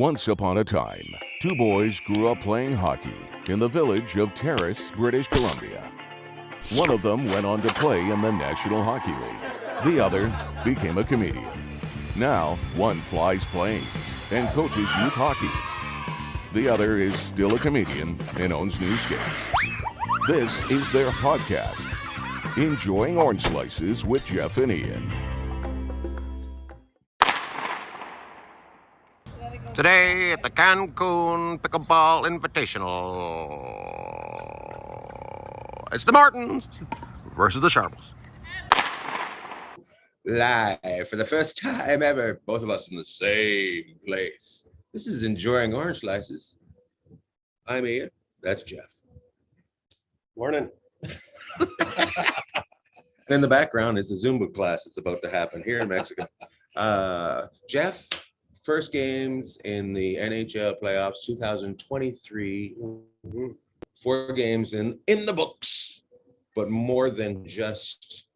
Once upon a time, two boys grew up playing hockey in the village of Terrace, British Columbia. One of them went on to play in the National Hockey League. The other became a comedian. Now, one flies planes and coaches youth hockey. The other is still a comedian and owns newsstands. This is their podcast, Enjoying Orange Slices with Jeff and Ian. Today at the Cancun Pickleball Invitational, it's the Martins versus the Sharples. Live for the first time ever, both of us in the same place. This is Enjoying Orange Slices. I'm Ian. That's Jeff. Morning. And in the background is the Zumba class that's about to happen here in Mexico. Jeff, first games in the NHL playoffs 2023. 4 games in the books, but more than just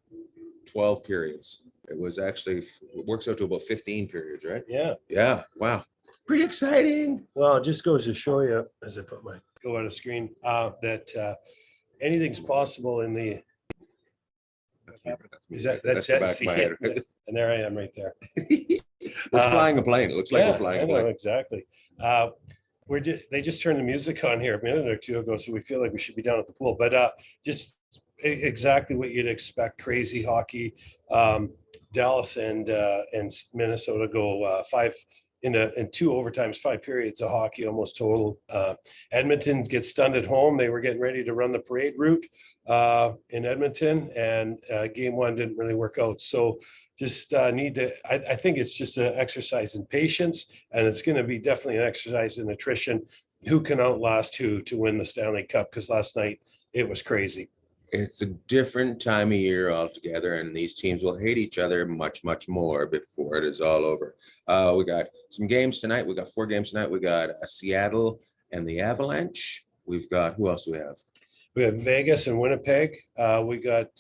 12 periods. It was actually, it works out to about 15 periods, right? Yeah. Yeah. Wow. Pretty exciting. Well, it just goes to show you, as I go out of screen, that anything's possible in the. That's the back of my head. And there I am right there. We're flying a plane. It looks like we're flying a plane. Exactly. They just turned the music on here a minute or two ago, so we feel like we should be down at the pool. But just exactly what you'd expect. Crazy hockey. Dallas and Minnesota go 5 in 2 overtimes, 5 periods of hockey, almost total. Edmonton gets stunned at home. They were getting ready to run the parade route in Edmonton, and game 1 didn't really work out. So just need to, I think it's just an exercise in patience, and it's going to be definitely an exercise in attrition. Who can outlast who to win the Stanley Cup? Because last night it was crazy. It's a different time of year altogether, and these teams will hate each other much, much more before it is all over. We got some games tonight. We got 4 games tonight. We got Seattle and the Avalanche. We've got, who else do we have? We have Vegas and Winnipeg. We got,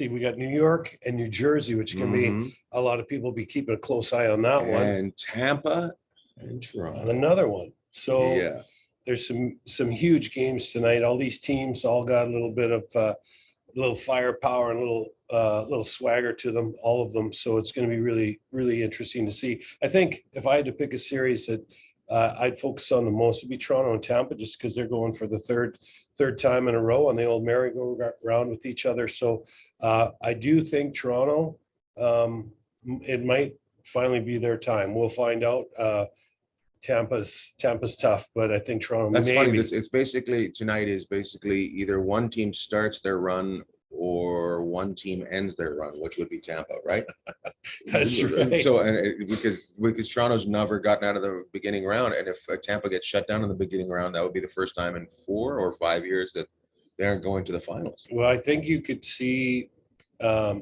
we got New York and New Jersey, which can be, a lot of people be keeping a close eye on that one. And Tampa and Toronto. And another one. So yeah. There's some huge games tonight. All these teams all got a little bit of little firepower and a little swagger to them, all of them. So it's going to be really, really interesting to see. I think if I had to pick a series that I'd focus on the most, would be Toronto and Tampa, just because they're going for the third time in a row on the old merry-go-round with each other. So I do think Toronto, it might finally be their time. We'll find out. Tampa's tough, but I think Toronto. That's funny. It's basically, tonight is basically either one team starts their run or one team ends their run, which would be Tampa, right? That's right. So, and because Toronto's never gotten out of the beginning round, and if Tampa gets shut down in the beginning round, that would be the first time in 4 or 5 years that they aren't going to the finals. Well, I think you could see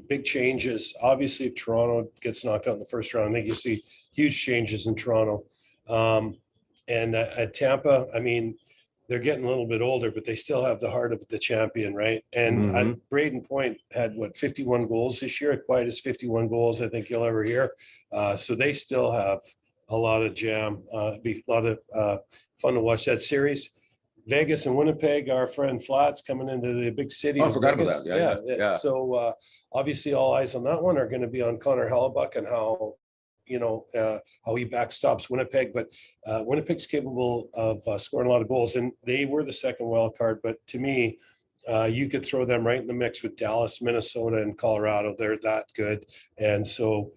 big changes. Obviously, if Toronto gets knocked out in the first round, I think you see huge changes in Toronto. And at Tampa, I mean, they're getting a little bit older, but they still have the heart of the champion, right? And Braden Point had 51 goals this year, quietest 51 goals I think you'll ever hear. So they still have a lot of jam. Be a lot of fun to watch that series. Vegas and Winnipeg, our friend Flats coming into the big city. Oh, I forgot about that. Yeah. So obviously, all eyes on that one are going to be on Connor Hellebuck and how he backstops Winnipeg, but Winnipeg's capable of scoring a lot of goals, and they were the second wild card. But to me, you could throw them right in the mix with Dallas, Minnesota, and Colorado. They're that good, and so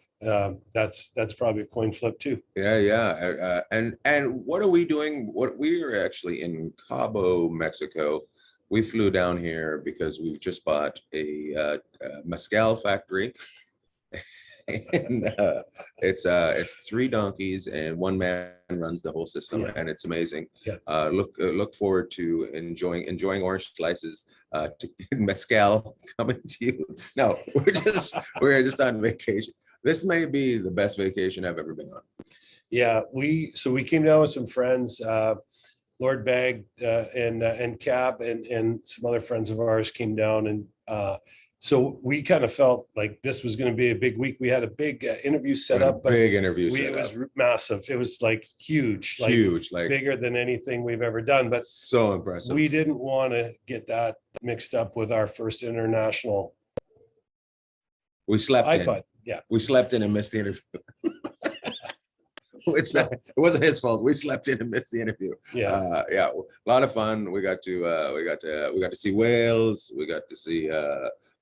that's probably a coin flip too. Yeah. And what are we doing? What we are actually in Cabo, Mexico. We flew down here because we've just bought a mezcal factory. And it's 3 donkeys and 1 man runs the whole system, and it's amazing. Look forward to enjoying orange slices to mezcal coming to you. No, we're just on vacation. This may be the best vacation I've ever been on. Yeah, we came down with some friends, Lord Bagg and Cab and some other friends of ours came down, and So we kind of felt like this was going to be a big week. We had a big interview set up, but big interview it was massive. It was like huge, like bigger than anything we've ever done. But so impressive. we didn't want to get that mixed up with our first international. We slept iPod. in. Yeah, We slept in and missed the interview. It wasn't his fault. We slept in and missed the interview. Yeah, A lot of fun. We got to see whales. We got to see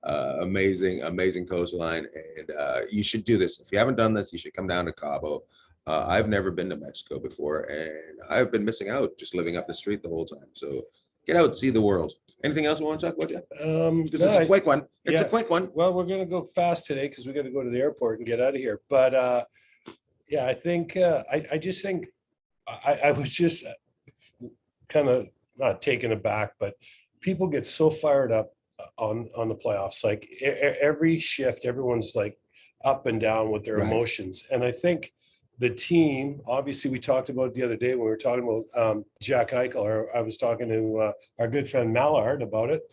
amazing coastline, and you should do this. If you haven't done this, you should come down to Cabo. I've never been to Mexico before, and I've been missing out just living up the street the whole time. So get out, see the world. Anything else you want to talk about, Jeff? This is a quick one. It's a quick one. Well, we're going to go fast today because we got to go to the airport and get out of here. But yeah, I think I just think I was just kind of not taken aback, but people get so fired up on the playoffs. Like every shift, everyone's like up and down with their emotions. And I think the team, obviously we talked about it the other day when we were talking about Jack Eichel, or I was talking to our good friend Mallard about it.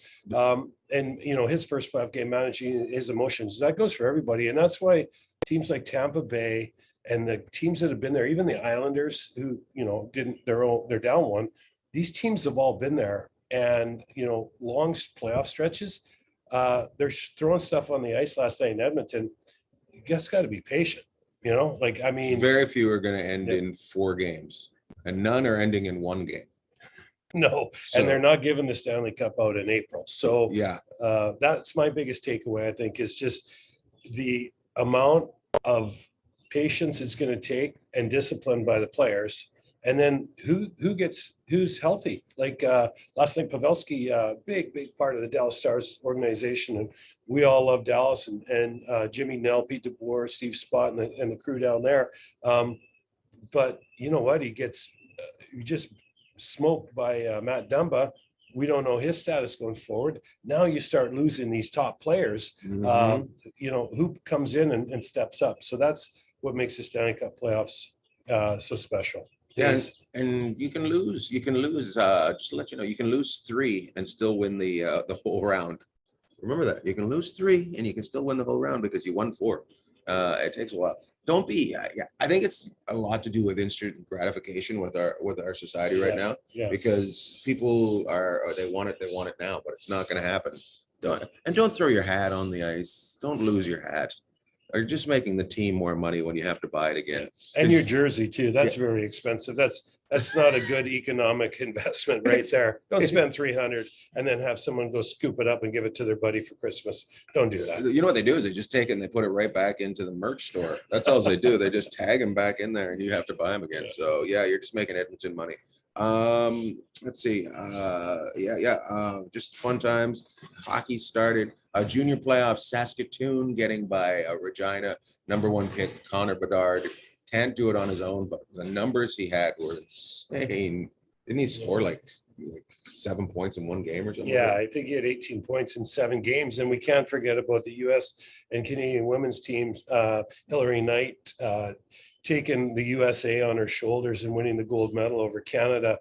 And, you know, his first playoff game, managing his emotions, that goes for everybody. And that's why teams like Tampa Bay and the teams that have been there, even the Islanders who, you know, they're down one, these teams have all been there. And, you know, long playoff stretches, they're throwing stuff on the ice last night in Edmonton. You just got to be patient, you know, like, I mean, very few are going to end in 4 games, and none are ending in 1 game. No, and they're not giving the Stanley Cup out in April. So yeah, that's my biggest takeaway, I think, is just the amount of patience it's going to take and discipline by the players. And then who's healthy? Like last night, Pavelski, big part of the Dallas Stars organization, and we all love Dallas and Jimmy Nell, Pete DeBoer, Steve Spott, and the crew down there. But you know what? He gets just smoked by Matt Dumba. We don't know his status going forward. Now you start losing these top players. Mhm. You know, who comes in and steps up. So that's what makes the Stanley Cup playoffs so special. Yeah, and you can lose. Just to let you know, you can lose 3 and still win the whole round. Remember that. You can lose 3 and you can still win the whole round because you won 4. It takes a while. Don't be. I think it's a lot to do with instant gratification with our society right now. Yeah. Because people they want it now, but it's not going to happen. Don't throw your hat on the ice. Don't lose your hat. Are just making the team more money when you have to buy it again. And your jersey too. That's very expensive. That's not a good economic investment right there. Don't spend $300 and then have someone go scoop it up and give it to their buddy for Christmas. Don't do that. You know what they do is they just take it and they put it right back into the merch store. That's all they do. They just tag them back in there and you have to buy them again. Yeah. So yeah, you're just making Edmonton money. Let's see. Just fun times. Hockey started. Junior playoffs, Saskatoon getting by Regina, #1 pick Connor Bedard. Can't do it on his own, but the numbers he had were insane. Didn't he score like 7 points in 1 game or something? Yeah, I think he had 18 points in 7 games. And we can't forget about the US and Canadian women's teams. Hillary Knight taking the USA on her shoulders and winning the gold medal over Canada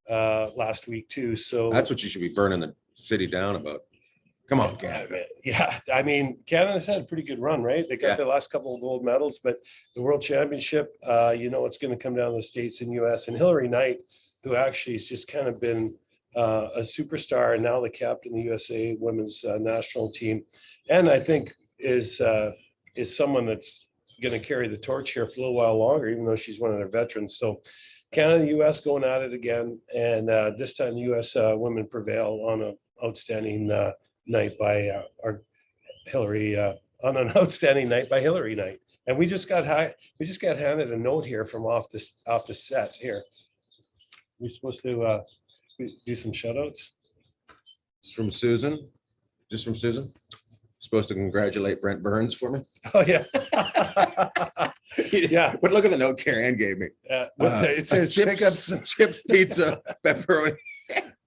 last week too. So that's what you should be burning the city down about. Come on, Canada. Yeah, I mean, Canada's had a pretty good run, right? They got their last couple of gold medals, but the World Championship, you know, it's going to come down to the States and US. And Hillary Knight, who actually has just kind of been a superstar and now the captain of the USA women's national team, and I think is someone that's going to carry the torch here for a little while longer, even though she's one of their veterans. So Canada, US going at it again, and this time the US women prevail on an outstanding night by our Hillary on an outstanding night by Hillary Knight. And we just got handed a note here from off the set here. We're supposed to do some shoutouts. It's from Susan. Just from Susan. Supposed to congratulate Brent Burns for me. Oh yeah. Yeah. But look at the note Karen gave me. It says chips, pick up some chips, pizza, pepperoni.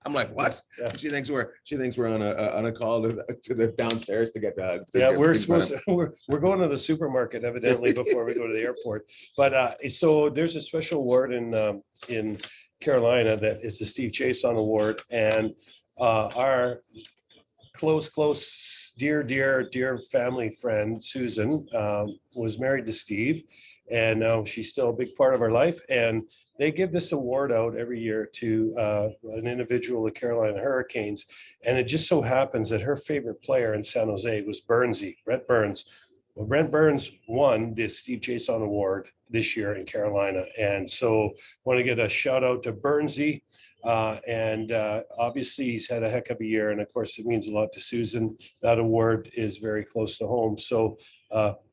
I'm like, what? Yeah. She thinks we're on a call to the downstairs to get we're going to the supermarket evidently before we go to the airport. But so there's a special award in Carolina that is the Steve Json Award, and our close dear family friend, Susan, was married to Steve, and now she's still a big part of our life. And they give this award out every year to an individual, the Carolina Hurricanes. And it just so happens that her favorite player in San Jose was Brent Burns. Well, Brent Burns won the Steve Json Award this year in Carolina. And so want to get a shout out to Burnsy. And obviously he's had a heck of a year. And of course, it means a lot to Susan. That award is very close to home. So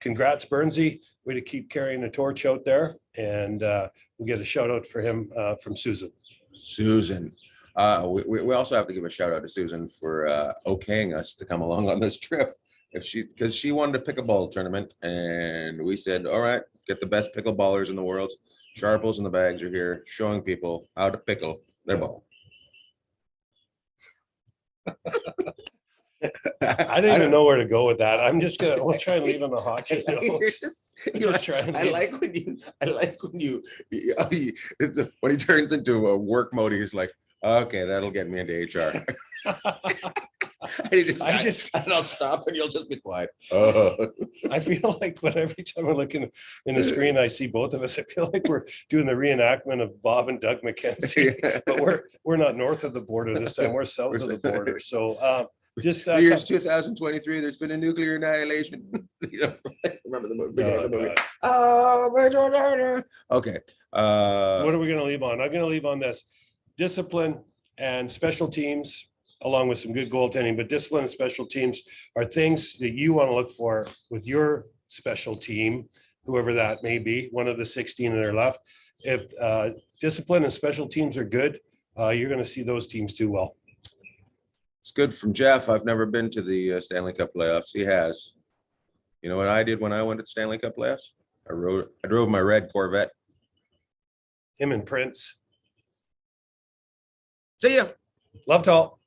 congrats, Burnsy. Way to keep carrying the torch out there. And we'll get a shout out for him from Susan. Susan. We also have to give a shout out to Susan for okaying us to come along on this trip. Because she wanted a pickleball tournament, and we said, all right, get the best pickleballers in the world. Sharples and the Baggs are here showing people how to pickle their ball. I don't even know where to go with that. We'll try and leave on the hockey note. I like when you when he turns into a work mode, he's like, okay, that'll get me into HR. And I'll stop and you'll just be quiet. I feel like every time we're looking in the screen, I see both of us. I feel like we're doing the reenactment of Bob and Doug McKenzie, but we're not north of the border this time. We're south of the border. So just the year's 2023. There's been a nuclear annihilation. Remember the movie? Oh, the movie. Oh, okay. What are we going to leave on? I'm going to leave on this: discipline and special teams, along with some good goaltending. But discipline and special teams are things that you want to look for with your special team, whoever that may be, one of the 16 that are left. If discipline and special teams are good, you're going to see those teams do well. It's good from Jeff. I've never been to the Stanley Cup playoffs. He has. You know what I did when I went to the Stanley Cup playoffs? I drove my red Corvette. Him and Prince. See ya. Love to all.